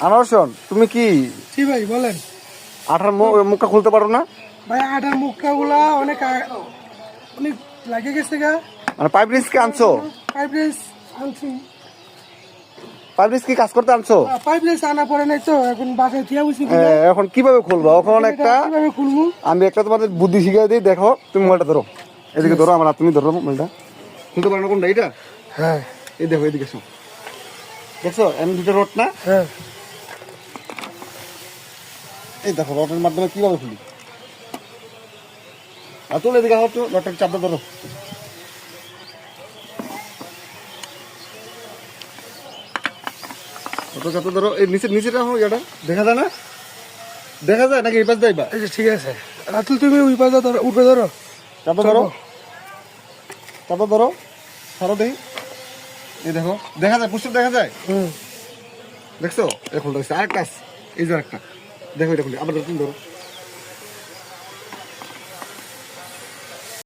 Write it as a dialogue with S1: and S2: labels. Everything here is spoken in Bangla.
S1: আনোয়ার শোন, তুমি কি
S2: জি ভাই বলেন।
S1: আঠার মুখটা খুলতে পারো না?
S2: ভাই আটার মুখটা গুলা অনেক অনেক লাগে গেছে গা।
S1: মানে পাইপ রিন্স কি আনছো?
S2: পাইপ রেস আনছি।
S1: পাইপ রিন্স কি কাজ করতে আনছো?
S2: পাইপ রেস আনা পড়ে নাই তো, এখন বাসায় থিয়া বুঝি
S1: এখন কিভাবে খুলবো? এখন একটা
S2: কিভাবে খুলবো?
S1: আমি একটা তোমাদের বুদ্ধি শিখিয়ে দিই, দেখো। তুমি মোবাইলটা ধরো, এদিকে ধরো, আমার তুমি ধরো মোবাইলটা। খুলতে পারো না কোনটা? এইটা?
S2: হ্যাঁ
S1: এই দেখো, এদিকে এসো। দেখছো এমন দুটো রড না?
S2: হ্যাঁ।
S1: এই দেখো রডের মাধ্যমে কিভাবে খুলি। আর তুলে এদিকে হতো, রডটার চাপটা ধরো। ওটা চাপটা ধরো, এই নিচে নিচেটা হোক, এটা দেখা যায় না? দেখা যায় নাকি? এই পাশ দেয় বা
S2: এই যে ঠিক আছে রাতুল, তুমি ওই পাশে ধরো, উঠবে ধরো।
S1: চাপটা ধরো, চাপটা ধরো, ধরো দেখি। এই দেখো, দেখা যায়, পুষ্প দেখা যায়। দেখছো? এখন আরেকটা আছে, এই যে একটা দেখো, এটা খুলি আবার, তুমি ধরো।